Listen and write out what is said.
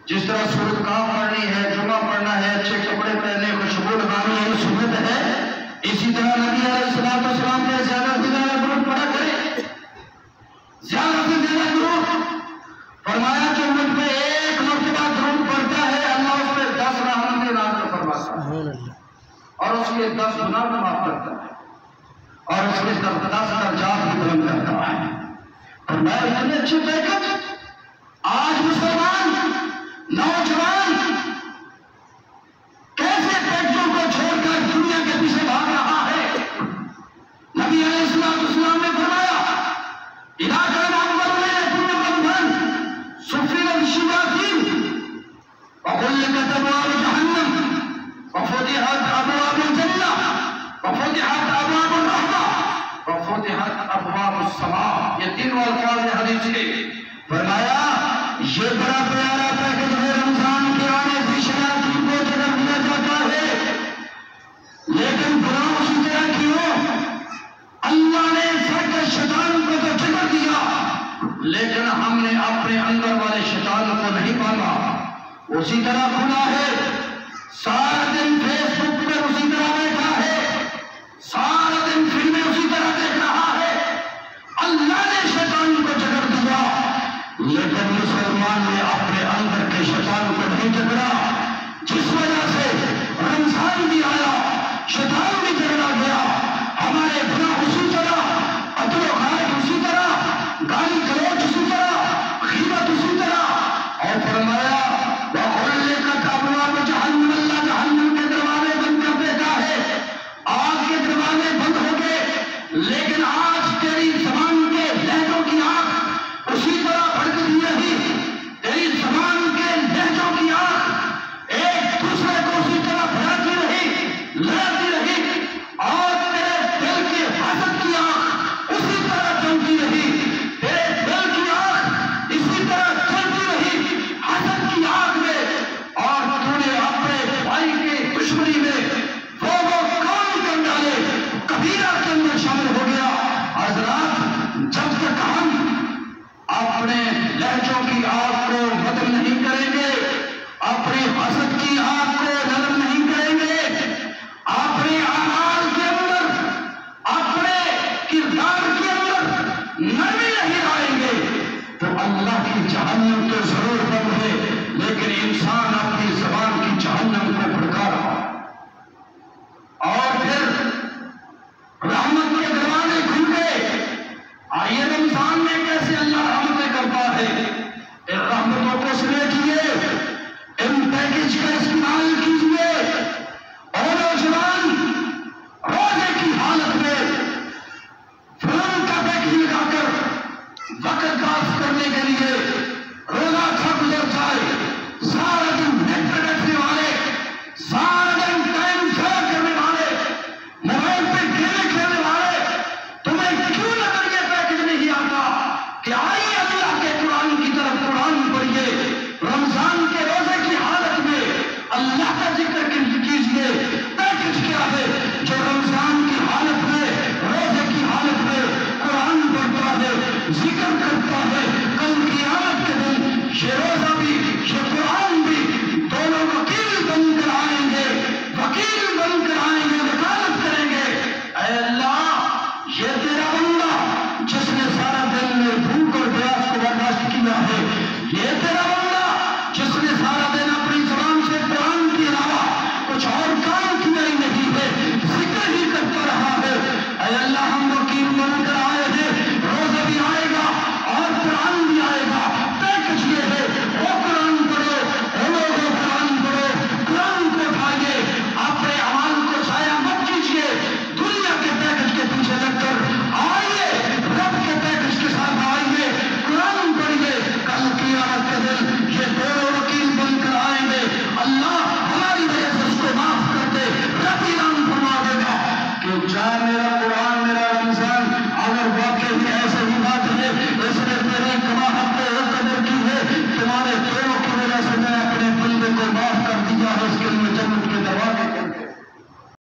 جس طرح سورۃ کاف پڑھنی ہے، جمعہ پڑھنا ہے، اچھے کپڑے پہننے، خوشبو لگانی ہے، سنت ہے، اسی طرح نبی علیہ السلام نے زیادہ سے زیادہ درود پڑھا کرے، زیادہ سے زیادہ درود۔ فرمایا جو مجھ پہ ایک مرتبہ درود پڑھتا ہے اللہ اس پہ 10 رحمتیں نازل فرماتا ہے اور اس کے 10 گناہ معاف کرتا ہے اور اس کے 10 درجات بھی بلند کرتا ہے۔ فرمایا اتنے اچھے پیکج آج مسلمان نوجوان کیسے پیکجوں کو چھوڑ کر دنیا کے پیچھے بھاگ رہا ہے۔ نبی علیہ السلام نے فرمایا علاقہ اکبر میں پورے بندھن سفید الشیاطین وغلقت ابواب جہنم وفتحت ابواب الجنہ وفتحت ابواب الرحمہ وفتحت ابواب السماء، یہ 3 الفاظ ہیں حدیث کے۔ فرمایا یہ بڑا پیارا پیکج ہے، رمضان کے آنے سے شیاطین کو جگہ دیا جاتا ہے، لیکن گناہ اسی طرح کیوں؟ اللہ نے سرکش شیطان کو تو جگہ دیا لیکن ہم نے اپنے اندر والے شیطان کو نہیں پالا۔ اسی طرح کھلا ہے، سارا دن فیس بک پر اسی طرح بیٹھا ہے، سارا دن فلمیں اسی طرح دیکھ رہا ہے۔ اللہ نے شیطان کو جگہ دیا لیکن مسلمان نے اپنے اندر کے شیطان کو نہیں جگڑا، جس وجہ سے رمضان بھی آیا، شیطان بھی جگڑا گیا، ہمارے گناہ اسی طرح، قتل و غارت اسی طرح، گالی گلوچ اسی طرح، غیبت اسی طرح۔ اور فرمایا وَغُلِّقَتْ أَبْوَابُ جَهَنَّمَ، اللہ جہنم کے دروازے بند کر دیتا ہے، آگ کے دروازے بند ہو گئے، لیکن آج تیری زبان کے لہجوں کی آنکھ اسی طرح بھڑکتی رہی، تیری زبان کے لہجوں کی آنکھ ایک دوسرے کو اسی طرح بھڑکتی رہی، لڑتی رہی، اور تیرے دل کی حسد کی آنکھ اسی طرح جلتی رہی، تیرے دل کی آنکھ اسی طرح جلتی رہی حسد کی آنکھ میں، اور تو نے اپنے بھائی کی دشمنی میں وہ کام کر ڈالے، کبیرہ کے اندر شامل ہو گیا۔ حضرات جب تک ہم اپنے لہجوں کی آگ کو ختم نہیں کریں گے، اپنی حسد کی آگ کو نرم نہیں کریں گے، اپنے اعمال کے اندر، اپنے کردار کے اندر نرمی نہیں لائیں گے تو اللہ کی جہنم تو ضرور بند ہے، لیکن انسان اپنی زبان کی جہنم کو بھڑکا رہا ہے۔ اور پھر رحمت کے دروازے کھل گئے۔ آئیے رمضان میں کیسے اللہ رحمتیں کرتا ہے، ان رحمتوں کو سمیٹیے، ان پیکج کا استعمال کیجیے، اور نوجوان روزے کی حالت میں فون کا پیکج لگا کر وقت پاس کرنے کے لیے روزہ اچھا گزر جائے، سارا دن نیٹ پر بیٹھنے والے، سارا دن ٹائم ضائع کرنے والے، موبائل پہ گیمیں کھیلنے والے، تمہیں کیوں نظر یہ پیکج نہیں آتا کہ آئیے اللہ کے قرآن کی طرف قرآن پڑھیے، رمضان کے روزے کی حالت میں اللہ کا ذکر کیجیے۔ پیکج کیا ہے؟ جو رمضان کی حالت میں، روزے کی حالت میں قرآن پڑھتا ہے، ذکر کرتا ہے، کل قیامت کے دن یہ روزہ بھی یہ قرآن بھی دونوں وکیل بن کر آئیں گے، وکیل بن کر آئیں گے، وکالت کریں گے۔ اے اللہ یہ تیرا بندہ جس نے سارا دن میں بھوک اور پیاس کو برداشت کیا ہے، یہ تیرا بندہ جس نے سارا دن اپنی زبان سے قرآن کے علاوہ کچھ اور کام کیا ہی نہیں ہے، ذکر ہی کرتا رہا ہے۔ اے اللہ ہم وکیل بن کر آئے ہیں، روزہ بھی آئے گا اور قرآن بھی آئے گا۔ پیکج یہ ہے، وہ قرآن پڑھو، وہ لوگوں قرآن پڑھو، قرآن کو اٹھائیے، اپنے اعمال کو ضائع مت کیجیے، دنیا کے پیکج کے پیچھے لگ کر آئیے، رب کے پیکج کے ساتھ آئیے، قرآن پڑھیے، کل قیامت کے دن یہ دونوں وکیل بن کر آئیں گے، اللہ ہماری وجہ سے اس کو معاف کر دے، رب اعلان فرما دے گا کہ جا میرا قرآن میرا رمضان اگر واقعی ایسا ہی بات ہے، اس نے تیری کماحت پہ قدر کی ہے، تمہارے دونوں کی وجہ سے میں اپنے بندے کو معاف کر